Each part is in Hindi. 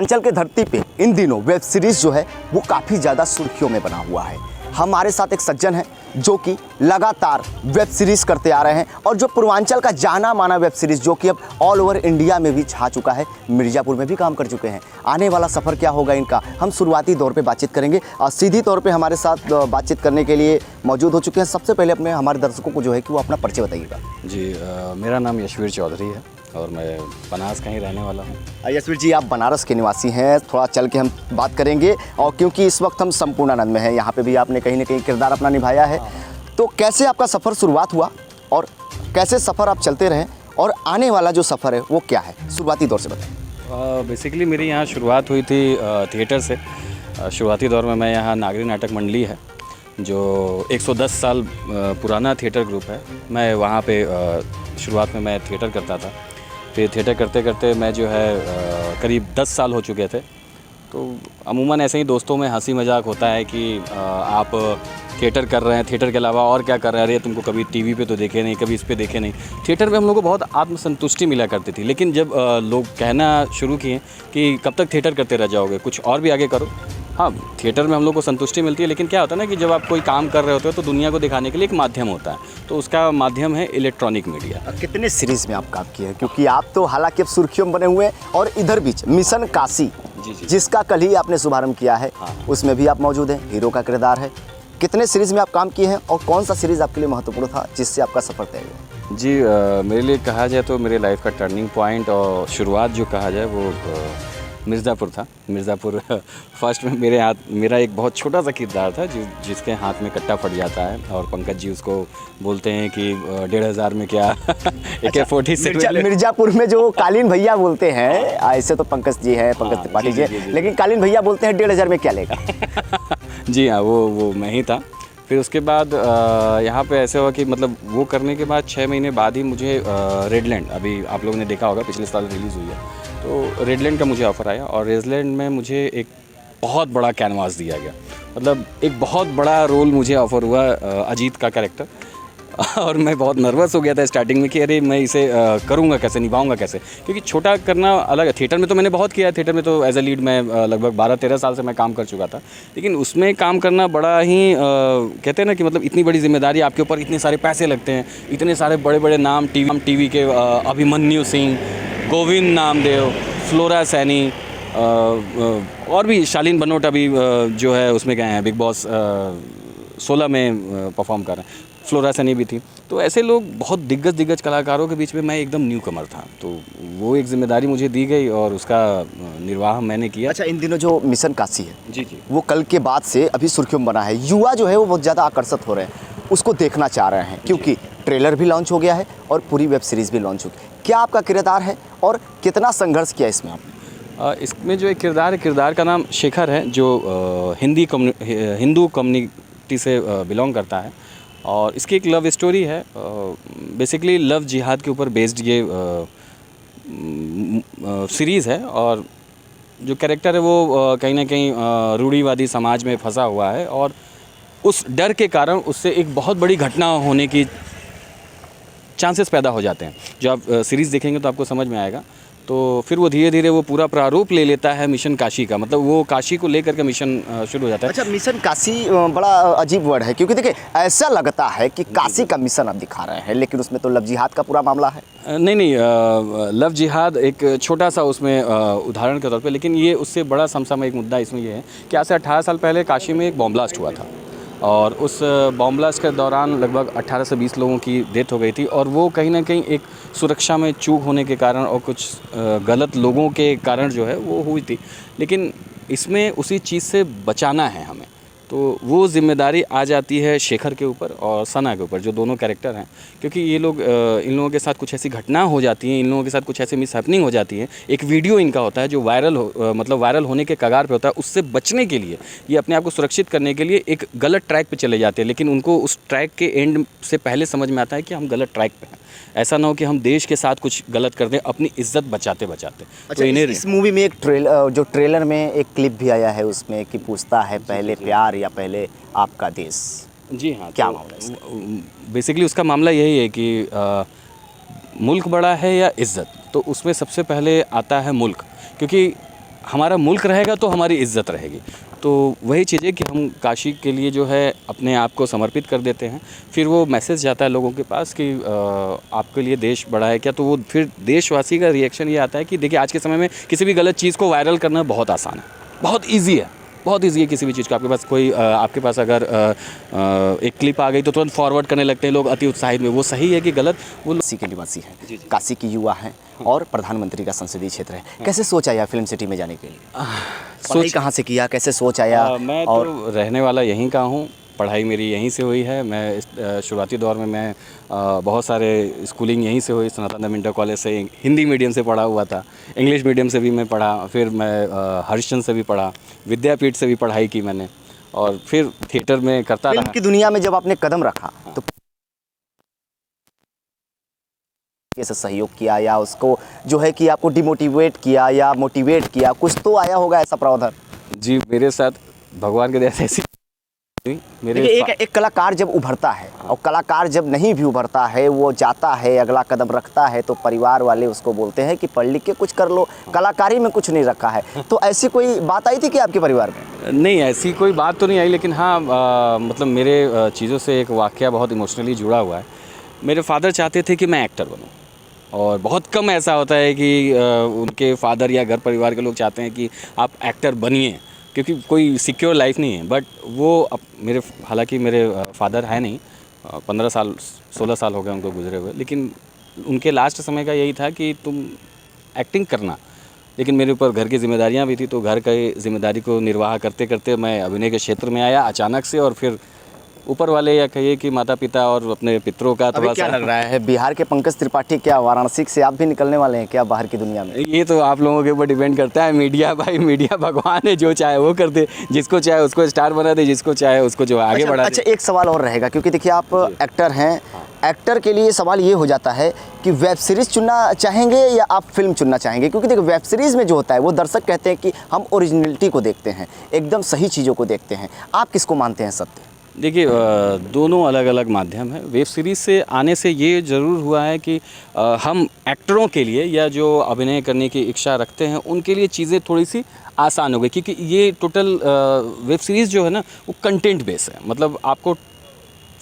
पूर्वांचल के धरती पे इन दिनों वेब सीरीज़ जो है वो काफ़ी ज़्यादा सुर्खियों में बना हुआ है। हमारे साथ एक सज्जन है जो कि लगातार वेब सीरीज़ करते आ रहे हैं और जो पूर्वांचल का जाना माना वेब सीरीज़ जो कि अब ऑल ओवर इंडिया में भी छा चुका है, मिर्ज़ापुर में भी काम कर चुके हैं। आने वाला सफ़र क्या होगा इनका, हम शुरुआती दौर पे बातचीत करेंगे और सीधी तौर पे हमारे साथ बातचीत करने के लिए मौजूद हो चुके हैं। सबसे पहले अपने हमारे दर्शकों को जो है कि वो अपना परिचय बताइएगा। जी, मेरा नाम यशवीर चौधरी है और मैं बनास का ही रहने वाला हूँ। यशवीर जी, आप बनारस के निवासी हैं, थोड़ा चल के हम बात करेंगे और क्योंकि इस वक्त हम संपूर्णानंद में हैं, यहाँ पे भी आपने कहीं ना कहीं किरदार अपना निभाया है। तो कैसे आपका सफ़र शुरुआत हुआ और कैसे सफ़र आप चलते रहे और आने वाला जो सफ़र है वो क्या है, शुरुआती दौर से बताएं। बेसिकली मेरी यहाँ शुरुआत हुई थी थिएटर से। शुरुआती दौर में मैं यहाँ नागरी नाटक मंडली है जो 110 साल पुराना थिएटर ग्रुप है। मैं वहाँ पे शुरुआत में मैं थिएटर करता था। फिर थिएटर करते करते मैं जो है करीब 10 साल हो चुके थे। तो अमूमन ऐसे ही दोस्तों में हंसी मजाक होता है कि आप थिएटर कर रहे हैं, थिएटर के अलावा और क्या कर रहे हैं, अरे तुमको कभी टीवी पे तो देखे नहीं, कभी इस पे देखे नहीं। थिएटर में हम लोग को बहुत आत्मसंतुष्टि मिला करती थी। लेकिन जब लोग कहना शुरू किए कि कब तक थिएटर करते रह जाओगे, कुछ और भी आगे करो। हाँ, थिएटर में हम लोग को संतुष्टि मिलती है, लेकिन क्या होता है ना कि जब आप कोई काम कर रहे होते हो तो दुनिया को दिखाने के लिए एक माध्यम होता है, तो उसका माध्यम है इलेक्ट्रॉनिक मीडिया। कितने सीरीज़ में आप काम किए हैं, क्योंकि आप तो हालांकि अब सुर्खियों में बने हुए हैं और इधर बीच मिशन काशी जी। जिसका कल ही आपने शुभारंभ किया है, उसमें भी आप मौजूद हैं, हीरो का किरदार है। कितने सीरीज़ में आप काम किए हैं और कौन सा सीरीज़ आपके लिए महत्वपूर्ण था जिससे आपका सफ़र तय हुआ? जी, मेरे लिए कहा जाए तो मेरे लाइफ का टर्निंग पॉइंट और शुरुआत जो कहा जाए वो मिर्ज़ापुर था। मिर्ज़ापुर फर्स्ट में मेरा एक बहुत छोटा सा किरदार था जिसके हाथ में कट्टा फट जाता है और पंकज जी उसको बोलते हैं कि 1500 में क्या AK-47। मिर्ज़ापुर में जो कालीन भैया बोलते हैं, ऐसे तो पंकज जी हैं, पंकज त्रिपाठी जी, लेकिन कालीन भैया बोलते हैं 1500 में क्या लेगा। जी हाँ, वो मैं ही था। फिर उसके बाद यहाँ पे ऐसे हुआ कि मतलब वो करने के बाद 6 महीने बाद ही मुझे रेडलैंड, अभी आप लोगों ने देखा होगा पिछले साल रिलीज़ हुई है, तो रेडलैंड का मुझे ऑफ़र आया और रेडलैंड में मुझे एक बहुत बड़ा कैनवास दिया गया। मतलब एक बहुत बड़ा रोल मुझे ऑफ़र हुआ, अजीत का कैरेक्टर। और मैं बहुत नर्वस हो गया था स्टार्टिंग में कि अरे मैं इसे करूँगा कैसे, निभाऊंगा कैसे, क्योंकि छोटा करना अलग है। थिएटर में तो मैंने बहुत किया है, थिएटर में तो एज ए लीड मैं लगभग 12-13 साल से मैं काम कर चुका था, लेकिन उसमें काम करना बड़ा ही कहते हैं ना कि मतलब इतनी बड़ी जिम्मेदारी आपके ऊपर, इतने सारे पैसे लगते हैं, इतने सारे बड़े बड़े नाम टीवी के अभिमन्यु सिंह, गोविंद नामदेव, फ्लोरा सैनी और भी शालीन बनोट अभी जो है उसमें गए हैं, बिग बॉस 16 में परफॉर्म कर रहे हैं, फ्लोरा सैनी भी थी। तो ऐसे लोग बहुत दिग्गज कलाकारों के बीच में मैं एकदम न्यू कमर था, तो वो एक जिम्मेदारी मुझे दी गई और उसका निर्वाह मैंने किया। अच्छा, इन दिनों जो मिशन काशी है जी, वो कल के बाद से अभी सुर्खियों में बना है, युवा जो है वो बहुत ज़्यादा आकर्षित हो रहे हैं, उसको देखना चाह रहे हैं, क्योंकि ट्रेलर भी लॉन्च हो गया है और पूरी वेब सीरीज़ भी लॉन्च हो गई। क्या आपका किरदार है और कितना संघर्ष किया इसमें आपने? इसमें जो एक किरदार का नाम शेखर है, जो हिंदू कम्युनिटी से बिलोंग करता है और इसकी एक लव स्टोरी है। बेसिकली लव जिहाद के ऊपर बेस्ड ये सीरीज़ है और जो कैरेक्टर है वो कहीं ना कहीं रूढ़िवादी समाज में फंसा हुआ है और उस डर के कारण उससे एक बहुत बड़ी घटना होने की चांसेस पैदा हो जाते हैं। जो आप सीरीज़ देखेंगे तो आपको समझ में आएगा। तो फिर वो धीरे धीरे वो पूरा प्रारूप ले लेता है मिशन काशी का, मतलब वो काशी को लेकर के मिशन शुरू हो जाता है। अच्छा, मिशन काशी बड़ा अजीब वर्ड है, क्योंकि देखिए ऐसा लगता है कि काशी का मिशन आप दिखा रहे हैं, लेकिन उसमें तो लव जिहाद का पूरा मामला है। नहीं, लव जिहाद एक छोटा सा उसमें उदाहरण के तौर पे, लेकिन ये उससे बड़ा समसामयिक मुद्दा इसमें ये है कि आज से 18 साल पहले काशी में एक बॉम्ब ब्लास्ट हुआ था और उस बॉम्ब ब्लास्ट के दौरान लगभग 18 से 20 लोगों की डेथ हो गई थी और वो कहीं ना कहीं एक सुरक्षा में चूक होने के कारण और कुछ गलत लोगों के कारण जो है वो हुई थी। लेकिन इसमें उसी चीज़ से बचाना है हमें, तो वो जिम्मेदारी आ जाती है शेखर के ऊपर और सना के ऊपर, जो दोनों कैरेक्टर हैं, क्योंकि ये लोग इन लोगों के साथ कुछ ऐसी घटना हो जाती है, इन लोगों के साथ कुछ ऐसी मिसहैपनिंग हो जाती है। एक वीडियो इनका होता है जो वायरल होने के कगार पे होता है। उससे बचने के लिए, ये अपने आप को सुरक्षित करने के लिए एक गलत ट्रैक पे चले जाते हैं, लेकिन उनको उस ट्रैक के एंड से पहले समझ में आता है कि हम गलत ट्रैक पे हैं। ऐसा ना हो कि हम देश के साथ कुछ गलत कर दें अपनी इज्जत बचाते। अच्छा, तो इस मूवी में एक ट्रेलर में एक क्लिप भी आया है उसमें कि पूछता है पहले प्यार या पहले आपका देश। जी हाँ, क्या तो मामला है? बेसिकली उसका मामला यही है कि मुल्क बड़ा है या इज़्ज़त, तो उसमें सबसे पहले आता है मुल्क, क्योंकि हमारा मुल्क रहेगा तो हमारी इज़्ज़त रहेगी। तो वही चीज़ है कि हम काशी के लिए जो है अपने आप को समर्पित कर देते हैं, फिर वो मैसेज जाता है लोगों के पास कि आपके लिए देश बड़ा है क्या। तो वो फिर देशवासी का रिएक्शन ये आता है कि देखिए आज के समय में किसी भी गलत चीज़ को वायरल करना बहुत आसान है, बहुत ईजी है, बहुत ईजी है। किसी भी चीज़ का आपके पास कोई आपके पास अगर एक क्लिप आ गई तो तुरंत फॉरवर्ड करने लगते हैं लोग अति उत्साहित में। वो सही है कि गलत, वो काशी के निवासी हैं, काशी की युवा हैं और प्रधानमंत्री का संसदीय क्षेत्र है। कैसे सोच आया फिल्म सिटी में जाने के लिए? पढ़ाई कहाँ से किया, कैसे सोच आया? मैं तो रहने वाला यहीं का हूँ, पढ़ाई मेरी यहीं से हुई है। मैं शुरुआती दौर में मैं बहुत सारे स्कूलिंग यहीं से हुई, सनातन इंटर कॉलेज से हिंदी मीडियम से पढ़ा हुआ था, इंग्लिश मीडियम से भी मैं पढ़ा, फिर मैं हरिश्चंद्र से भी पढ़ा, विद्यापीठ से भी पढ़ाई की मैंने, और फिर थिएटर में करता फिल्म रहा। की दुनिया में जब आपने कदम रखा तो कैसे सहयोग किया, या उसको जो है कि आपको डिमोटिवेट किया या मोटिवेट किया? कुछ तो आया होगा ऐसा प्रावधान। जी, मेरे साथ भगवान के दया से ऐसी मेरे देखिए, एक कलाकार जब उभरता है और कलाकार जब नहीं भी उभरता है, वो जाता है, अगला कदम रखता है, तो परिवार वाले उसको बोलते हैं कि पढ़ लिख के कुछ कर लो, कलाकारी में कुछ नहीं रखा है। तो ऐसी कोई बात आई थी कि आपके परिवार में? नहीं, ऐसी कोई बात तो नहीं आई, लेकिन हाँ मतलब मेरे चीज़ों से एक वाक़या बहुत इमोशनली जुड़ा हुआ है। मेरे फादर चाहते थे कि मैं एक्टर बनूं, और बहुत कम ऐसा होता है कि उनके फादर या घर परिवार के लोग चाहते हैं कि आप एक्टर बनिए, क्योंकि कोई सिक्योर लाइफ नहीं है। बट वो मेरे, हालांकि मेरे फादर है नहीं, 15 साल 16 साल हो गए उनको गुजरे हुए, लेकिन उनके लास्ट समय का यही था कि तुम एक्टिंग करना। लेकिन मेरे ऊपर घर की जिम्मेदारियां भी थी, तो घर की जिम्मेदारी को निर्वाह करते करते मैं अभिनय के क्षेत्र में आया अचानक से। और फिर ऊपर वाले या कहिए कि माता पिता और अपने पितरों का अभी क्या लग रहा है, बिहार के पंकज त्रिपाठी क्या वाराणसी से आप भी निकलने वाले हैं क्या बाहर की दुनिया में? ये तो आप लोगों के ऊपर डिपेंड करता है। मीडिया भाई, मीडिया भगवान है, जो चाहे वो कर दे, जिसको चाहे उसको स्टार बना दे, जिसको चाहे उसको जो आगे बढ़ा दे। अच्छा, एक सवाल और रहेगा, क्योंकि देखिए आप एक्टर हैं, एक्टर के लिए सवाल ये हो जाता है कि वेब सीरीज़ चुनना चाहेंगे या आप फिल्म चुनना चाहेंगे? क्योंकि देखिए वेब सीरीज़ में जो होता है वो दर्शक कहते हैं कि हम ओरिजिनलिटी को देखते हैं, एकदम सही चीज़ों को देखते हैं। आप किसको मानते हैं सत्य? देखिए, दोनों अलग अलग माध्यम है। वेब सीरीज़ से आने से ये ज़रूर हुआ है कि हम एक्टरों के लिए या जो अभिनय करने की इच्छा रखते हैं उनके लिए चीज़ें थोड़ी सी आसान हो गई, क्योंकि ये टोटल वेब सीरीज़ जो है ना वो कंटेंट बेस है। मतलब आपको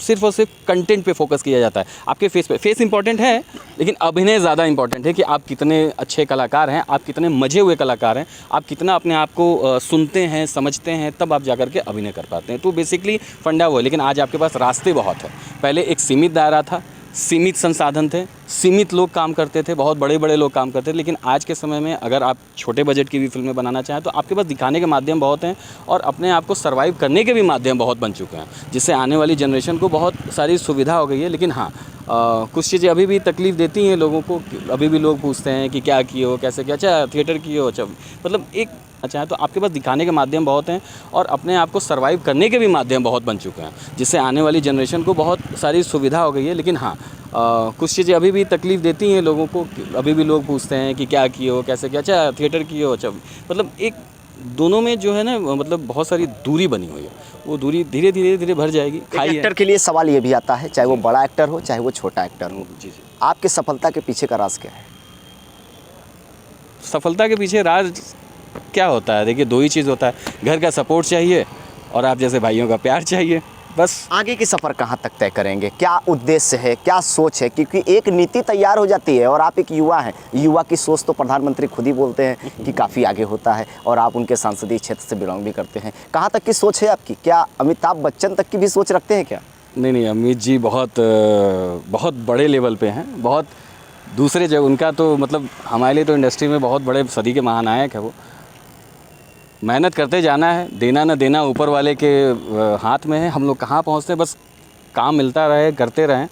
सिर्फ और सिर्फ कंटेंट पे फोकस किया जाता है। आपके फेस पे, फेस इंपॉर्टेंट है लेकिन अभिनय ज़्यादा इंपॉर्टेंट है कि आप कितने अच्छे कलाकार हैं, आप कितने मजे हुए कलाकार हैं, आप कितना अपने आप को सुनते हैं, समझते हैं, तब आप जाकर के अभिनय कर पाते हैं। तो बेसिकली फंडा वो है। लेकिन आज आपके पास रास्ते बहुत है। पहले एक सीमित दायरा था, सीमित संसाधन थे, सीमित लोग काम करते थे, बहुत बड़े बड़े लोग काम करते थे। लेकिन आज के समय में अगर आप छोटे बजट की भी फिल्में बनाना चाहें तो आपके पास दिखाने के माध्यम बहुत हैं और अपने आप को सर्वाइव करने के भी माध्यम बहुत बन चुके हैं, जिससे आने वाली जनरेशन को बहुत सारी सुविधा हो गई है। लेकिन हाँ, कुछ चीज़ें अभी भी तकलीफ़ देती हैं लोगों को। अभी भी लोग पूछते हैं कि क्या किए हो, कैसे किया, अच्छा थिएटर किए हो, अच्छा मतलब एक अच्छा है। तो आपके पास दिखाने के माध्यम बहुत हैं और अपने आप को सर्वाइव करने के भी माध्यम बहुत बन चुके हैं, जिससे आने वाली जनरेशन को बहुत सारी सुविधा हो गई है। लेकिन हाँ, कुछ चीज़ें अभी भी तकलीफ़ देती हैं लोगों को। अभी भी लोग पूछते हैं कि क्या किए हो, कैसे किया, अच्छा थिएटर किए हो, अच्छा मतलब एक दोनों में जो है ना, मतलब बहुत सारी दूरी बनी हुई है। वो दूरी धीरे धीरे धीरे भर जाएगी। एक्टर के लिए सवाल ये भी आता है, चाहे वो बड़ा एक्टर हो चाहे वो छोटा एक्टर हो, जी जी, आपके सफलता के पीछे का राज क्या है? सफलता के पीछे राज क्या होता है? देखिए, दो ही चीज़ होता है, घर का सपोर्ट चाहिए और आप जैसे भाइयों का प्यार चाहिए, बस। आगे की सफ़र कहाँ तक तय करेंगे, क्या उद्देश्य है, क्या सोच है? क्योंकि एक नीति तैयार हो जाती है और आप एक युवा हैं, युवा की सोच तो प्रधानमंत्री खुद ही बोलते हैं कि काफ़ी आगे होता है, और आप उनके संसदीय क्षेत्र से बिलोंग भी करते हैं। कहाँ तक की सोच है आपकी? क्या अमिताभ बच्चन तक की भी सोच रखते हैं क्या? नहीं, अमित जी बहुत बड़े लेवल पे हैं, बहुत दूसरे जगह। उनका तो मतलब हमारे लिए तो इंडस्ट्री में बहुत बड़े सदी के महानायक है वो। मेहनत करते जाना है, देना न देना ऊपर वाले के हाथ में है। हम लोग कहाँ पहुँचते हैं, बस काम मिलता रहे, करते रहें।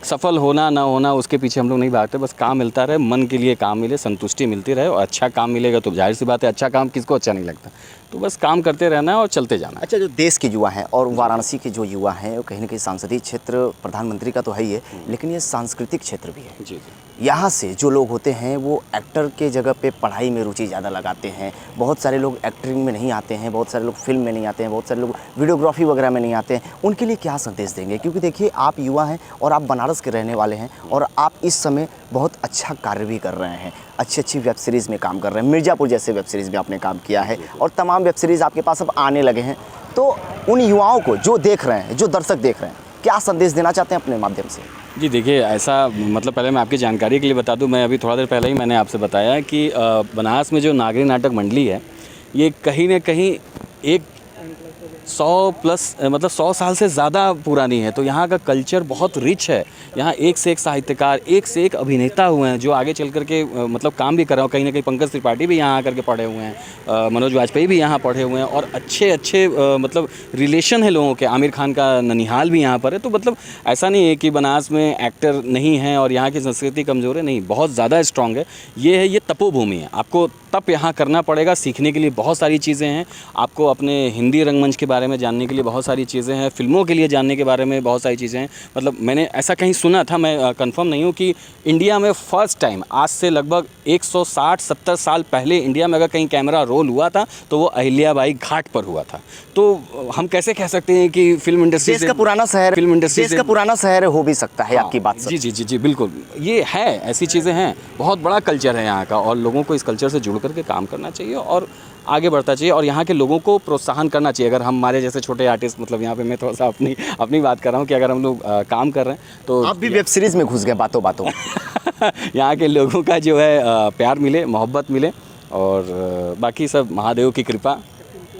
सफल होना ना होना उसके पीछे हम लोग नहीं भागते, बस काम मिलता रहे, मन के लिए काम मिले, संतुष्टि मिलती रहे। और अच्छा काम मिलेगा तो जाहिर सी बात है, अच्छा काम किसको अच्छा नहीं लगता। तो बस काम करते रहना है और चलते जाना है। अच्छा, जो देश के युवा हैं और वाराणसी के जो युवा हैं, वो कहीं ना कहीं सांसदीय क्षेत्र प्रधानमंत्री का तो है ही है, लेकिन ये सांस्कृतिक क्षेत्र भी है। जी जी। यहाँ से जो लोग होते हैं वो एक्टर के जगह पे पढ़ाई में रुचि ज़्यादा लगाते हैं। बहुत सारे लोग एक्टिंग में नहीं आते हैं, बहुत सारे लोग फिल्म में नहीं आते हैं, बहुत सारे लोग वीडियोग्राफी वगैरह में नहीं आते हैं। उनके लिए क्या संदेश देंगे? क्योंकि देखिए, आप युवा हैं और आप बनारस के रहने वाले हैं और आप इस समय बहुत अच्छा कार्य भी कर रहे हैं। अच्छी अच्छी वेब सीरीज़ में काम कर रहे हैं। मिर्ज़ापुर जैसे वेब सीरीज़ में आपने काम किया है और तमाम वेब सीरीज़ आपके पास अब आने लगे हैं। तो उन युवाओं को जो देख रहे हैं, जो दर्शक देख रहे हैं, क्या संदेश देना चाहते हैं अपने माध्यम से? जी देखिए, ऐसा मतलब पहले मैं आपकी जानकारी के लिए बता दूं, मैं अभी थोड़ा देर पहले ही मैंने आपसे बताया कि बनारस में जो नागरी नाटक मंडली है, ये कहीं ना कहीं एक 100 साल से ज़्यादा पुरानी है। तो यहाँ का कल्चर बहुत रिच है। यहाँ एक से एक साहित्यकार, एक से एक अभिनेता हुए हैं जो आगे चल कर के मतलब काम भी कर रहे हैं। कहीं ना कहीं पंकज त्रिपाठी भी यहाँ आकर के पढ़े हुए हैं, मनोज वाजपेयी भी यहाँ पढ़े हुए हैं और अच्छे अच्छे मतलब रिलेशन है लोगों के। आमिर खान का ननिहाल भी यहाँ पर है। तो मतलब ऐसा नहीं है कि बनारस में एक्टर नहीं है और यहाँ की संस्कृति कमज़ोर है, नहीं, बहुत ज़्यादा स्ट्रॉन्ग है। ये है तपोभूमि है। आपको तप यहाँ करना पड़ेगा। सीखने के लिए बहुत सारी चीज़ें हैं। आपको अपने हिंदी रंगमंच के बारे में जानने के लिए बहुत सारी चीज़ें हैं, फिल्मों के लिए जानने के बारे में बहुत सारी चीज़ें हैं। मतलब मैंने ऐसा कहीं सुना था, मैं कंफर्म नहीं हूँ, कि इंडिया में फ़र्स्ट टाइम आज से लगभग 160-70 साल पहले इंडिया में अगर कहीं कैमरा रोल हुआ था तो वो अहिल्याबाई घाट पर हुआ था। तो हम कैसे कह सकते हैं कि फिल्म इंडस्ट्री देश का पुराना शहर, फिल्म इंडस्ट्री देश का पुराना शहर हो भी सकता है। आपकी बात जी जी जी जी बिल्कुल, ये है, ऐसी चीज़ें हैं। बहुत बड़ा कल्चर है यहाँ का और लोगों को इस कल्चर से जुड़ करके काम करना चाहिए और आगे बढ़ना चाहिए और यहाँ के लोगों को प्रोत्साहन करना चाहिए। अगर हमारे जैसे छोटे आर्टिस्ट, मतलब यहाँ पे मैं थोड़ा सा अपनी बात कर रहा हूँ कि अगर हम लोग काम कर रहे हैं तो आप भी वेब सीरीज़ में घुस गए बातों बातों यहाँ के लोगों का जो है प्यार मिले, मोहब्बत मिले और बाकी सब महादेव की कृपा।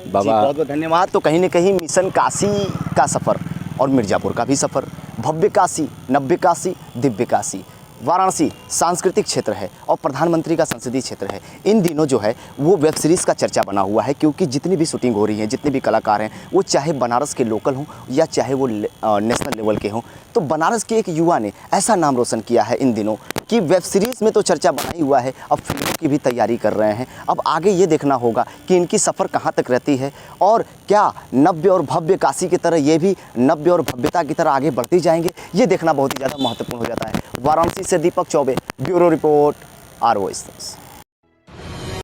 बाबा बहुत बहुत धन्यवाद। तो कहीं ना कहीं मिशन काशी का सफ़र और मिर्ज़ापुर का भी सफ़र, भव्य काशी, नव्य काशी, दिव्य काशी, वाराणसी सांस्कृतिक क्षेत्र है और प्रधानमंत्री का संसदीय क्षेत्र है। इन दिनों जो है वो वेब सीरीज़ का चर्चा बना हुआ है, क्योंकि जितनी भी शूटिंग हो रही है, जितने भी कलाकार हैं, वो चाहे बनारस के लोकल हों या चाहे वो नेशनल लेवल के हों। तो बनारस के एक युवा ने ऐसा नाम रोशन किया है इन दिनों कि वेब सीरीज़ में तो चर्चा बना ही हुआ है, अब फिल्मों की भी तैयारी कर रहे हैं। अब आगे ये देखना होगा कि इनकी सफ़र कहाँ तक रहती है और क्या नव्य और भव्य काशी की तरह ये भी नव्य और भव्यता की तरह आगे बढ़ती जाएंगे, ये देखना बहुत ही ज़्यादा महत्वपूर्ण हो जाता है। वाराणसी से दीपक चौबे, ब्यूरो रिपोर्ट, ROS।